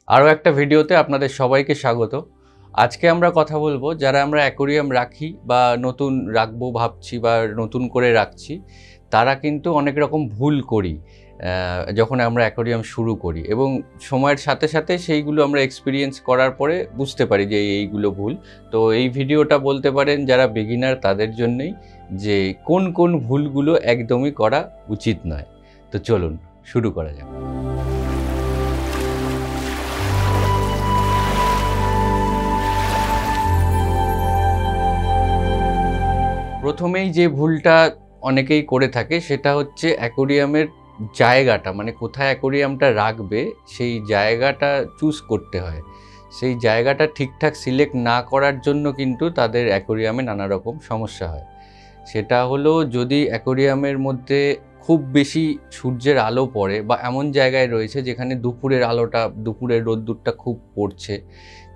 আরও একটা ভিডিওতে আপনাদের সবাইকে স্বাগত। আজকে আমরা কথা বলবো যারা আমরা অ্যাকোরিয়াম রাখি বা নতুন রাখবো ভাবছি বা নতুন করে রাখছি, তারা কিন্তু অনেক রকম ভুল করি যখন আমরা অ্যাকোরিয়াম শুরু করি, এবং সময়ের সাথে সাথে সেইগুলো আমরা এক্সপিরিয়েন্স করার পরে বুঝতে পারি যে এইগুলো ভুল। তো এই ভিডিওটা বলতে পারেন যারা বিগিনার তাদের জন্যই, যে কোন কোন ভুলগুলো একদমই করা উচিত নয়। তো চলুন শুরু করা যাক। প্রথমেই যে ভুলটা অনেকেই করে থাকে সেটা হচ্ছে অ্যাকোরিয়ামের জায়গাটা, মানে কোথায় অ্যাকোরিয়ামটা রাখবে সেই জায়গাটা চুজ করতে হয়। সেই জায়গাটা ঠিকঠাক সিলেক্ট না করার জন্য কিন্তু তাদের অ্যাকোরিয়ামে নানা রকম সমস্যা হয়। সেটা হলো, যদি অ্যাকোরিয়ামের মধ্যে খুব বেশি সূর্যের আলো পড়ে বা এমন জায়গায় রয়েছে যেখানে দুপুরের রোদ্দুরটা খুব পড়ছে,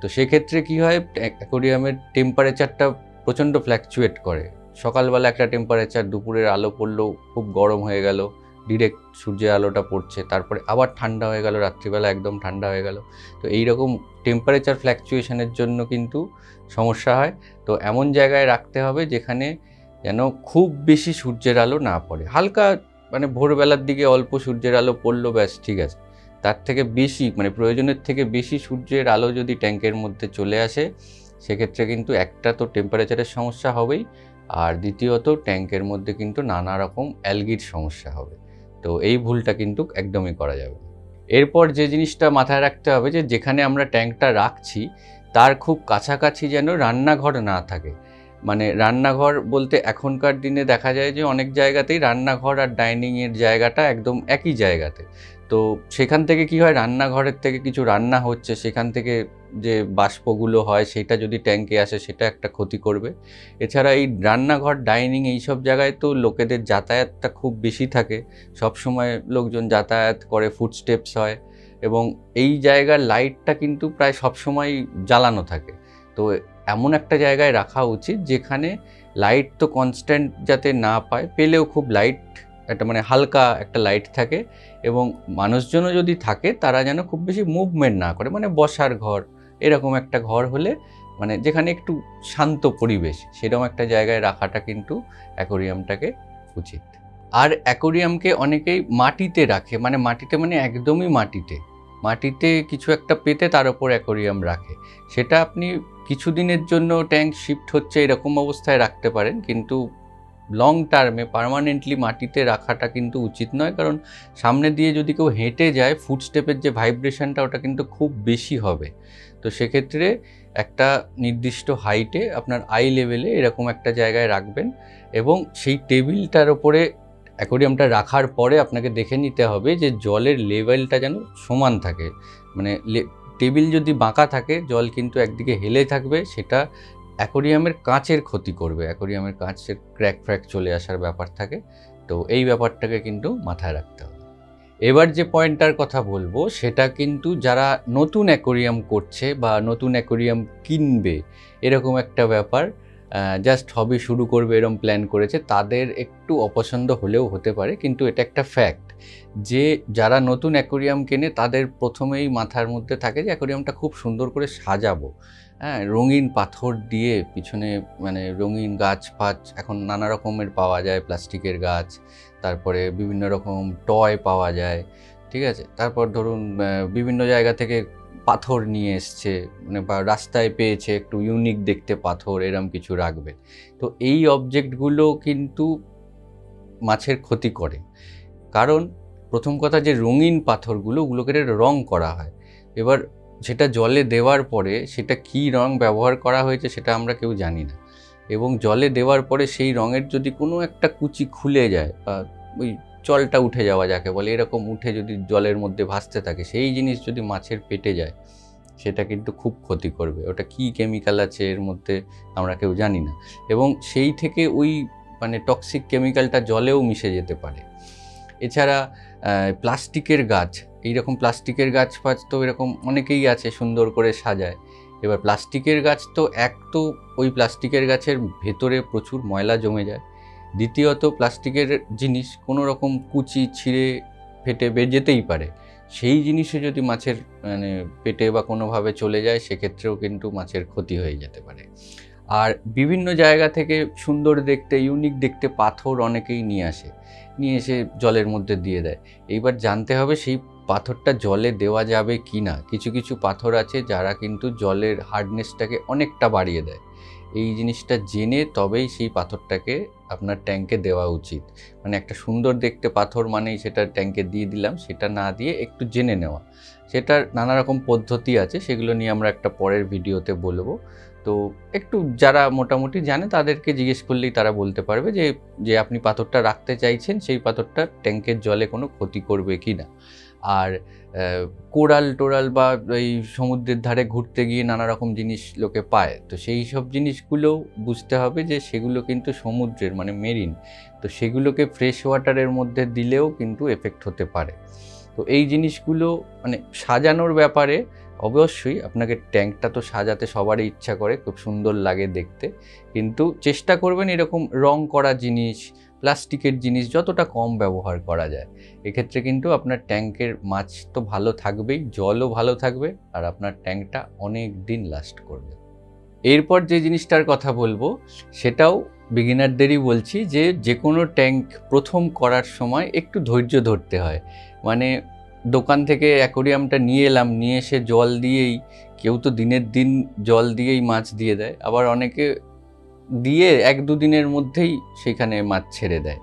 তো সেক্ষেত্রে কী হয়, অ্যাকোরিয়ামের টেম্পারেচারটা প্রচণ্ড ফ্ল্যাকচুয়েট করে। সকালবেলা একটা টেম্পারেচার, দুপুরের আলো পড়লেও খুব গরম হয়ে গেল, ডিরেক্ট সূর্যের আলোটা পড়ছে, তারপরে আবার ঠান্ডা হয়ে গেল, রাত্রিবেলা একদম ঠান্ডা হয়ে গেল। তো এই রকম টেম্পারেচার ফ্ল্যাকচুয়েশনের জন্য কিন্তু সমস্যা হয়। তো এমন জায়গায় রাখতে হবে যেখানে যেন খুব বেশি সূর্যের আলো না পড়ে, হালকা মানে ভোরবেলার দিকে অল্প সূর্যের আলো পড়লো, ব্যাস ঠিক আছে। তার থেকে বেশি মানে প্রয়োজনের থেকে বেশি সূর্যের আলো যদি ট্যাঙ্কের মধ্যে চলে আসে, সেক্ষেত্রে কিন্তু একটা তো টেম্পারেচারের সমস্যা হবেই, আর দ্বিতীয়ত ট্যাঙ্কের মধ্যে কিন্তু নানা রকম অ্যালগির সমস্যা হবে। তো এই ভুলটা কিন্তু একদমই করা যাবে না। এরপর যে জিনিসটা মাথায় রাখতে হবে, যে যেখানে আমরা ট্যাঙ্কটা রাখছি তার খুব কাছাকাছি যেন রান্নাঘর না থাকে। মানে রান্নাঘর বলতে এখনকার দিনে দেখা যায় যে অনেক জায়গাতেই রান্নাঘর আর ডাইনিংয়ের জায়গাটা একদম একই জায়গাতে। তো সেখান থেকে কি হয়, রান্নাঘরের থেকে কিছু রান্না হচ্ছে, সেখান থেকে যে বাষ্পগুলো হয় সেটা যদি ট্যাঙ্কে আসে সেটা একটা ক্ষতি করবে। এছাড়া এই রান্নাঘর, ডাইনিং এইসব জায়গায় তো লোকেদের যাতায়াতটা খুব বেশি থাকে, সবসময় লোকজন যাতায়াত করে, ফুটস্টেপস হয়, এবং এই জায়গার লাইটটা কিন্তু প্রায় সবসময় জ্বালানো থাকে। তো এমন একটা জায়গায় রাখা উচিত যেখানে লাইট তো কনস্ট্যান্ট যাতে না পায়, পেলেও খুব লাইট একটা মানে হালকা একটা লাইট থাকে, এবং মানুষজনও যদি থাকে তারা যেন খুব বেশি মুভমেন্ট না করে, মানে বসার ঘর এরকম একটা ঘর হলে, মানে যেখানে একটু শান্ত পরিবেশ, সেরকম একটা জায়গায় রাখাটা কিন্তু অ্যাকোরিয়ামটাকে উচিত। আর অ্যাকোরিয়ামকে অনেকেই মাটিতে রাখে, মানে মাটিতে মানে একদমই মাটিতে কিছু একটা পেতে তার উপর অ্যাকোরিয়াম রাখে। সেটা আপনি কিছুদিনের জন্য ট্যাঙ্ক শিফট হচ্ছে এরকম অবস্থায় রাখতে পারেন, কিন্তু লং টার্মে পার্মানেন্টলি মাটিতে রাখাটা কিন্তু উচিত নয়। কারণ সামনে দিয়ে যদি কেউ হেঁটে যায়, ফুটস্টেপের যে ভাইব্রেশনটা ওটা কিন্তু খুব বেশি হবে। তো সেক্ষেত্রে একটা নির্দিষ্ট হাইটে আপনার আই লেভেলে এরকম একটা জায়গায় রাখবেন, এবং সেই টেবিলটার ওপরে অ্যাকোরিয়ামটা রাখার পরে আপনাকে দেখে নিতে হবে যে জলের লেভেলটা যেন সমান থাকে। মানে টেবিল যদি বাঁকা থাকে, জল কিন্তু একদিকে হেলে থাকবে, সেটা অ্যাকোরিয়ামের কাঁচের ক্ষতি করবে, অ্যাকোরিয়ামের কাঁচের ক্র্যাক ফ্র্যাক চলে আসার ব্যাপার থাকে। তো এই ব্যাপারটাকে কিন্তু মাথায় রাখতে হবে। এবার যে পয়েন্টটার কথা বলবো সেটা কিন্তু যারা নতুন অ্যাকোরিয়াম করছে বা নতুন অ্যাকোরিয়াম কিনবে, এরকম একটা ব্যাপার, জাস্ট হবি শুরু করবে এরকম প্ল্যান করেছে, তাদের একটু অপছন্দ হলেও হতে পারে, কিন্তু এটা একটা ফ্যাক্ট যে যারা নতুন অ্যাকোরিয়াম কেনে তাদের প্রথমেই মাথার মধ্যে থাকে যে অ্যাকোরিয়ামটা খুব সুন্দর করে সাজাবো, হ্যাঁ, রঙিন পাথর দিয়ে পিছনে, মানে রঙিন গাছ ফাছ এখন নানা রকমের পাওয়া যায়, প্লাস্টিকের গাছ, তারপরে বিভিন্ন রকম টয় পাওয়া যায়, ঠিক আছে। তারপর ধরুন বিভিন্ন জায়গা থেকে পাথর নিয়ে এসছে, মানে বা রাস্তায় পেয়েছে একটু ইউনিক দেখতে পাথর, এরম কিছু রাখবে। তো এই অবজেক্টগুলো কিন্তু মাছের ক্ষতি করে। কারণ প্রথম কথা, যে রঙিন পাথরগুলো, ওগুলোকে রং করা হয়, এবার সেটা জলে দেওয়ার পরে সেটা কী রং ব্যবহার করা হয়েছে সেটা আমরা কেউ জানি না, এবং জলে দেওয়ার পরে সেই রঙের যদি কোনো একটা কুচি খুলে যায় বা ওই জলটা উঠে যাওয়া যাকে বলে, এরকম উঠে যদি জলের মধ্যে ভাসতে থাকে, সেই জিনিস যদি মাছের পেটে যায় সেটা কিন্তু খুব ক্ষতি করবে। ওটা কী কেমিক্যাল আছে এর মধ্যে আমরা কেউ জানি না, এবং সেই থেকে ওই মানে টক্সিক কেমিক্যালটা জলেও মিশে যেতে পারে। এছাড়া প্লাস্টিকের গাছ, এইরকম প্লাস্টিকের গাছ ফাছ তো এরকম অনেকেই আছে সুন্দর করে সাজায়। এবার প্লাস্টিকের গাছ তো তো ওই প্লাস্টিকের গাছের ভেতরে প্রচুর ময়লা জমে যায়, দ্বিতীয়ত প্লাস্টিকের জিনিস কোনো রকম কুচি ছিঁড়ে ফেটে যেতেই পারে, সেই জিনিসে যদি মাছের মানে পেটে বা কোনোভাবে চলে যায়, সেক্ষেত্রেও কিন্তু মাছের ক্ষতি হয়ে যেতে পারে। আর বিভিন্ন জায়গা থেকে সুন্দর দেখতে, ইউনিক দেখতে পাথর অনেকেই নিয়ে আসে, নিয়ে এসে জলের মধ্যে দিয়ে দেয়। এইবার জানতে হবে সেই পাথরটা জলে দেওয়া যাবে কি না। কিছু কিছু পাথর আছে যারা কিন্তু জলের হার্ডনেসটাকে অনেকটা বাড়িয়ে দেয়। এই জিনিসটা জেনে তবেই সেই পাথরটাকে আপনার ট্যাঙ্কে দেওয়া উচিত। মানে একটা সুন্দর দেখতে পাথর মানেই সেটা ট্যাঙ্কে দিয়ে দিলাম, সেটা না দিয়ে একটু জেনে নেওয়া। সেটার নানা রকম পদ্ধতি আছে, সেগুলো নিয়ে আমরা একটা পরের ভিডিওতে বলবো। তো একটু যারা মোটামুটি জানে তাদেরকে জিজ্ঞেস করলেই তারা বলতে পারবে যে আপনি পাথরটা রাখতে চাইছেন সেই পাথরটা ট্যাঙ্কের জলে কোনো ক্ষতি করবে কি না। আর কোরাল টোরাল বা এই সমুদ্রের ধারে ঘুরতে গিয়ে নানা রকম জিনিস লোকে পায়, তো সেই সব জিনিসগুলোও বুঝতে হবে যে সেগুলো কিন্তু সমুদ্রের মানে মেরিন, তো সেগুলোকে ফ্রেশ ওয়াটারের মধ্যে দিলেও কিন্তু এফেক্ট হতে পারে। তো এই জিনিসগুলো মানে সাজানোর ব্যাপারে অবশ্যই আপনাকে ট্যাঙ্কটা তো সাজাতে সবারই ইচ্ছা করে, খুব সুন্দর লাগে দেখতে, কিন্তু চেষ্টা করবেন এরকম রং করা জিনিস, প্লাস্টিকের জিনিস যতটা কম ব্যবহার করা যায়। এক্ষেত্রে কিন্তু আপনার ট্যাঙ্কের মাছ তো ভালো থাকবেই, জলও ভালো থাকবে, আর আপনার ট্যাঙ্কটা অনেক দিন লাস্ট করবে। এরপর যে জিনিসটার কথা বলবো সেটাও বিগিনারদেরই বলছি, যে কোনো ট্যাঙ্ক প্রথম করার সময় একটু ধৈর্য ধরতে হয়। মানে দোকান থেকে অ্যাকোরিয়ামটা নিয়ে এলাম, নিয়ে এসে জল দিয়েই, কেউ তো দিনের দিন জল দিয়েই মাছ দিয়ে দেয়, আবার অনেকে দিয়ে 1-2 দিনের মধ্যেই সেখানে মাছ ছেড়ে দেয়।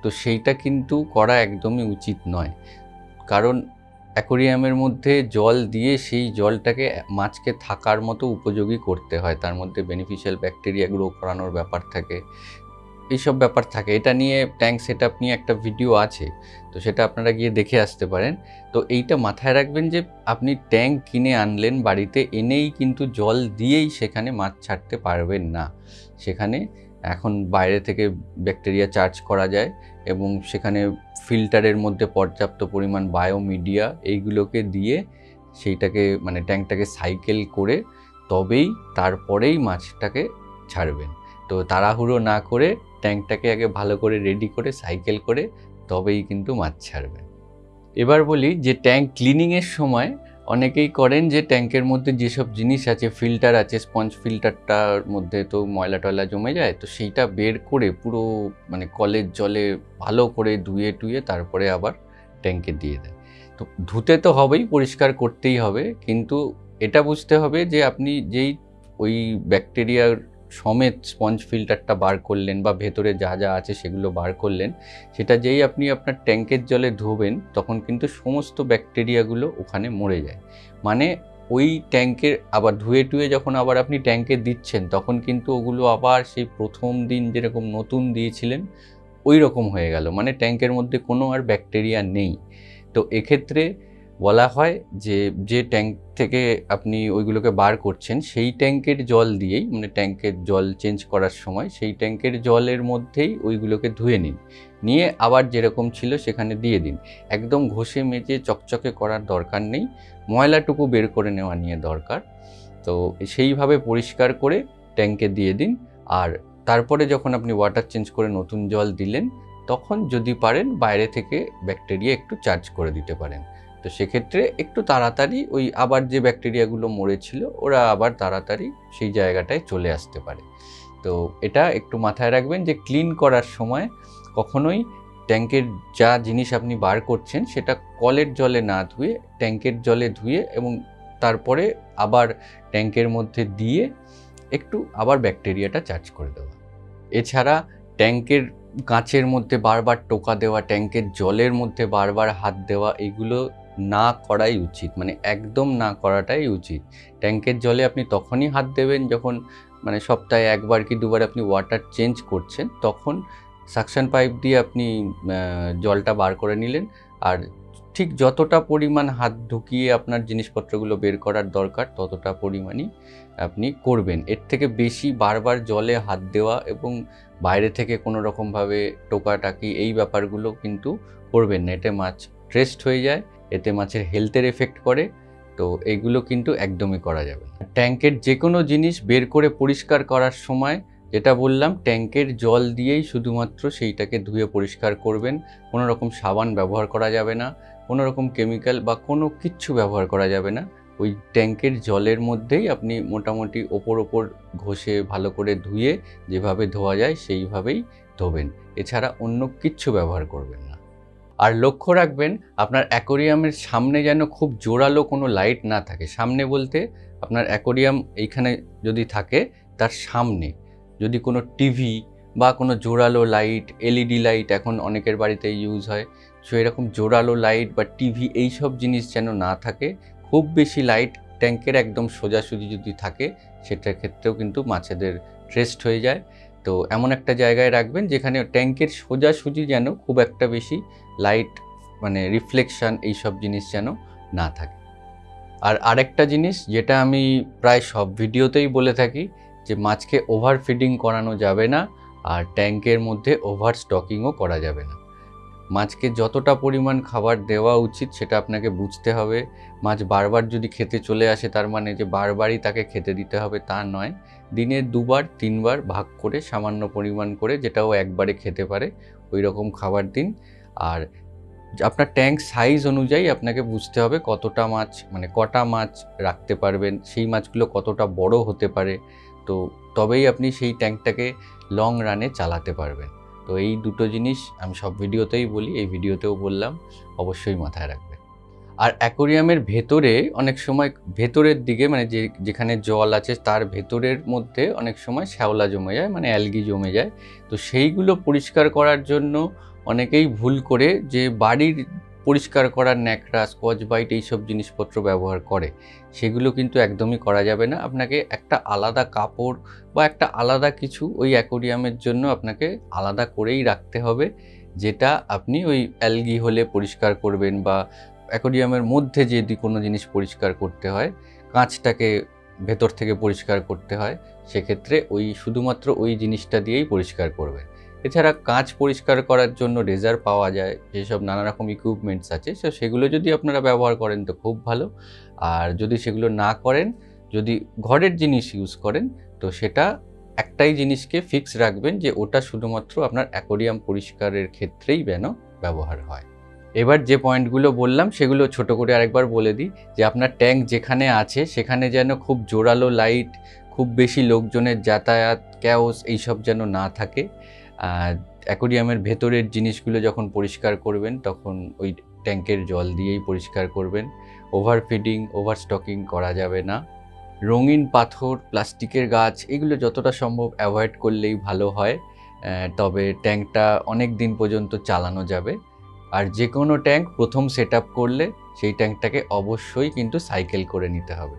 তো সেইটা কিন্তু করা একদমই উচিত নয়, কারণ অ্যাকোরিয়ামের মধ্যে জল দিয়ে সেই জলটাকে মাছকে থাকার মতো উপযোগী করতে হয়, তার মধ্যে বেনিফিশিয়াল ব্যাকটেরিয়া গ্রো করানোর ব্যাপার থাকে, এইসব ব্যাপার থাকে। এটা নিয়ে ট্যাঙ্ক সেটআপ নিয়ে একটা ভিডিও আছে, তো সেটা আপনারা গিয়ে দেখে আসতে পারেন। তো এইটা মাথায় রাখবেন যে আপনি ট্যাঙ্ক কিনে আনলেন, বাড়িতে এনেই কিন্তু জল দিয়েই সেখানে মাছ ছাড়তে পারবেন না। সেখানে এখন বাইরে থেকে ব্যাকটেরিয়া চার্জ করা যায়, এবং সেখানে ফিল্টারের মধ্যে পর্যাপ্ত পরিমাণ বায়োমিডিয়া এইগুলোকে দিয়ে সেইটাকে মানে ট্যাঙ্কটাকে সাইকেল করে তবেই তারপরেই মাছটাকে ছাড়বেন। তো তাড়াহুড়ো না করে ট্যাঙ্কটাকে আগে ভালো করে রেডি করে সাইকেল করে তবেই কিন্তু মাছ ছাড়বেন। এবার বলি যে ট্যাঙ্ক ক্লিনিংয়ের সময় অনেকেই করেন যে ট্যাঙ্কের মধ্যে যেসব জিনিস আছে, ফিল্টার আছে, স্পঞ্জ ফিল্টারটার মধ্যে তো ময়লা টয়লা জমে যায়, তো সেইটা বের করে পুরো মানে কলের জলে ভালো করে ধুয়ে টুয়ে তারপরে আবার ট্যাঙ্কে দিয়ে দেয়। তো ধুতে তো হবেই, পরিষ্কার করতেই হবে, কিন্তু এটা বুঝতে হবে যে আপনি যেই ওই ব্যাকটেরিয়ার সমেত স্পঞ্জ ফিল্টারটা বার করলেন বা ভেতরে যা যা আছে সেগুলো বার করলেন, সেটা যেই আপনি আপনার ট্যাঙ্কের জলে ধোবেন তখন কিন্তু সমস্ত ব্যাকটেরিয়াগুলো ওখানে মরে যায়। মানে ওই ট্যাঙ্কের আবার ধুয়ে টুয়ে যখন আবার আপনি ট্যাঙ্কে দিচ্ছেন তখন কিন্তু ওগুলো আবার সেই প্রথম দিন যেরকম নতুন দিয়েছিলেন ওই রকম হয়ে গেল, মানে ট্যাঙ্কের মধ্যে কোনো আর ব্যাকটেরিয়া নেই। তো এক্ষেত্রে বলা হয় যে ট্যাঙ্ক থেকে আপনি ওইগুলোকে বার করছেন সেই ট্যাঙ্কের জল দিয়েই, মানে ট্যাঙ্কের জল চেঞ্জ করার সময় সেই ট্যাঙ্কের জলের মধ্যেই ওইগুলোকে ধুয়ে নিন, নিয়ে আবার যেরকম ছিল সেখানে দিয়ে দিন। একদম ঘষে মেজে চকচকে করার দরকার নেই, ময়লাটুকু বের করে নেওয়া নিয়ে দরকার। তো সেইভাবে পরিষ্কার করে ট্যাঙ্কে দিয়ে দিন। আর তারপরে যখন আপনি ওয়াটার চেঞ্জ করে নতুন জল দিলেন তখন যদি পারেন বাইরে থেকে ব্যাকটেরিয়া একটু চার্জ করে দিতে পারেন। তো সেক্ষেত্রে একটু তাড়াতাড়ি ওই আবার যে ব্যাকটেরিয়াগুলো মরেছিল ওরা আবার তাড়াতাড়ি সেই জায়গাটায় চলে আসতে পারে। তো এটা একটু মাথায় রাখবেন যে ক্লিন করার সময় কখনোই ট্যাঙ্কের যা জিনিস আপনি বার করছেন সেটা কলের জলে না ধুয়ে ট্যাঙ্কের জলে ধুয়ে এবং তারপরে আবার ট্যাঙ্কের মধ্যে দিয়ে একটু আবার ব্যাকটেরিয়াটা চার্জ করে দেওয়া। এছাড়া ট্যাঙ্কের কাঁচের মধ্যে বারবার টোকা দেওয়া, ট্যাঙ্কের জলের মধ্যে বারবার হাত দেওয়া, এগুলো না করাই উচিত, মানে একদম না করাটাই উচিত। ট্যাঙ্কের জলে আপনি তখনই হাত দেবেন যখন মানে সপ্তাহে 1বার কি 2বার আপনি ওয়াটার চেঞ্জ করছেন, তখন সাকশন পাইপ দিয়ে আপনি জলটা বার করে নিলেন, আর ঠিক যতটা পরিমাণ হাত ঢুকিয়ে আপনার জিনিসপত্রগুলো বের করার দরকার ততটা পরিমাণই আপনি করবেন। এর থেকে বেশি বারবার জলে হাত দেওয়া এবং বাইরে থেকে কোনো রকমভাবে টোকাটাকি এই ব্যাপারগুলো কিন্তু করবেন না। এতে মাছ স্ট্রেসড হয়ে যায়, এতে মাছের হেলথের এফেক্ট করে, তো এগুলো কিন্তু একদমই করা যাবে না। ট্যাঙ্কের যে কোনো জিনিস বের করে পরিষ্কার করার সময় যেটা বললাম, ট্যাঙ্কের জল দিয়েই শুধুমাত্র সেইটাকে ধুয়ে পরিষ্কার করবেন, কোনো রকম সাবান ব্যবহার করা যাবে না। কোনো রকম কেমিক্যাল বা কোনো কিচ্ছু ব্যবহার করা যাবে না। ওই ট্যাঙ্কের জলের মধ্যেই আপনি মোটামুটি ওপর ঘষে ভালো করে ধুয়ে যেভাবে ধোয়া যায় সেইভাবেই ধোবেন, এছাড়া অন্য কিচ্ছু ব্যবহার করবেন না। আর লক্ষ্য রাখবেন আপনার অ্যাকোরিয়ামের সামনে যেন খুব জোরালো কোনো লাইট না থাকে। সামনে বলতে আপনার অ্যাকোরিয়াম এইখানে যদি থাকে, তার সামনে যদি কোনো টিভি বা কোনো জোরালো লাইট, এলইডি লাইট এখন অনেকের বাড়িতে ইউজ হয়, সো এরকম জোরালো লাইট বা টিভি এইসব জিনিস যেন না থাকে। খুব বেশি লাইট ট্যাঙ্কের একদম সোজাসুজি যদি থাকে, সেটার ক্ষেত্রেও কিন্তু মাছেদের স্ট্রেসড হয়ে যায়। তো এমন একটা জায়গায় রাখবেন যেখানে ট্যাঙ্কের সোজাসুজি যেন খুব একটা বেশি লাইট মানে রিফ্লেকশন এইসব জিনিস যেন না থাকে। আর আরেকটা জিনিস যেটা আমি প্রায় সব ভিডিওতেই বলে থাকি, যে মাছকে ওভার ফিডিং করানো যাবে না, আর ট্যাঙ্কের মধ্যে ওভার স্টকিংও করা যাবে না। মাছকে যতটা পরিমাণ খাবার দেওয়া উচিত সেটা আপনাকে বুঝতে হবে। মাছ বারবার যদি খেতে চলে আসে, তার মানে যে বারবারই তাকে খেতে দিতে হবে তা নয়। দিনে 2বার 3বার ভাগ করে সামান্য পরিমাণ করে, যেটাও একবারে খেতে পারে, ওই রকম খাবার দিন। আর আপনার ট্যাঙ্ক সাইজ অনুযায়ী আপনাকে বুঝতে হবে কতটা মাছ, মানে কটা মাছ রাখতে পারবেন, সেই মাছগুলো কতটা বড় হতে পারে, তো তবেই আপনি সেই ট্যাঙ্কটাকে লং রানে চালাতে পারবেন। তো এই দুটো জিনিস আমি সব ভিডিওতেই বলি, এই ভিডিওতেও বললাম, অবশ্যই মাথায় রাখবেন। আর অ্যাকোরিয়ামের ভেতরে অনেক সময়, ভেতরের দিকে মানে যেখানে জল আছে তার ভেতরের মধ্যে অনেক সময় শ্যাওলা জমে যায়, মানে অ্যালগি জমে যায়। তো সেইগুলো পরিষ্কার করার জন্য অনেকেই ভুল করে যে বাড়ির পরিষ্কার করার ন্যাকড়া, স্কচ ব্রাইট এইসব জিনিসপত্র ব্যবহার করে। সেগুলো কিন্তু একদমই করা যাবে না। আপনাকে একটা আলাদা কাপড় বা একটা আলাদা কিছু ওই অ্যাকোরিয়ামের জন্য আপনাকে আলাদা করেই রাখতে হবে, যেটা আপনি ওই অ্যালগি হলে পরিষ্কার করবেন, বা অ্যাকোরিয়ামের মধ্যে যদি কোনো জিনিস পরিষ্কার করতে হয়, কাঁচটাকে ভেতর থেকে পরিষ্কার করতে হয়, সেক্ষেত্রে ওই শুধুমাত্র ওই জিনিসটা দিয়েই পরিষ্কার করবেন। এছাড়া কাঁচ পরিষ্কার করার জন্য রেজার পাওয়া যায়, যেসব নানা রকম ইকুইপমেন্টস আছে, সেগুলো যদি আপনারা ব্যবহার করেন তো খুব ভালো। আর যদি সেগুলো না করেন, যদি ঘরের জিনিস ইউজ করেন, তো সেটা একটাই জিনিসকে ফিক্স রাখবেন যে ওটা শুধুমাত্র আপনার অ্যাকোরিয়াম পরিষ্কারের ক্ষেত্রেই যেন ব্যবহার হয়। এবার যে পয়েন্টগুলো বললাম সেগুলো ছোট করে আরেকবার বলে দিই, যে আপনার ট্যাঙ্ক যেখানে আছে সেখানে যেন খুব জোরালো লাইট, খুব বেশি লোকজনের যাতায়াত, ক্যাওস এইসব যেন না থাকে। অ্যাকোরিয়ামের ভেতরের জিনিসগুলো যখন পরিষ্কার করবেন তখন ওই ট্যাঙ্কের জল দিয়েই পরিষ্কার করবেন। ওভার ফিডিং, ওভার স্টকিং করা যাবে না। রঙিন পাথর, প্লাস্টিকের গাছ, এগুলো যতটা সম্ভব অ্যাভয়েড করলেই ভালো হয়। তবে ট্যাঙ্কটা অনেক দিন পর্যন্ত চালানো যাবে। আর যে কোনো ট্যাঙ্ক প্রথম সেট আপ করলে সেই ট্যাঙ্কটাকে অবশ্যই কিন্তু সাইকেল করে নিতে হবে।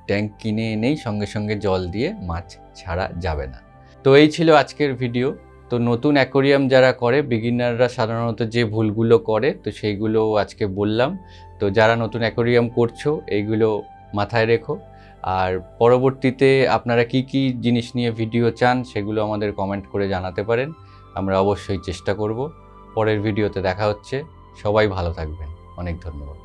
ট্যাঙ্ক কিনে এনেই সঙ্গে সঙ্গে জল দিয়ে মাছ ছাড়া যাবে না। তো এই ছিল আজকের ভিডিও। তো নতুন অ্যাকোরিয়াম যারা করে, বিগিনাররা সাধারণত যে ভুলগুলো করে, তো সেইগুলো আজকে বললাম। তো যারা নতুন অ্যাকোরিয়াম করছো, এইগুলো মাথায় রেখো। আর পরবর্তীতে আপনারা কি কি জিনিস নিয়ে ভিডিও চান সেগুলো আমাদের কমেন্ট করে জানাতে পারেন, আমরা অবশ্যই চেষ্টা করব। পরের ভিডিওতে দেখা হচ্ছে। সবাই ভালো থাকবেন। অনেক ধন্যবাদ।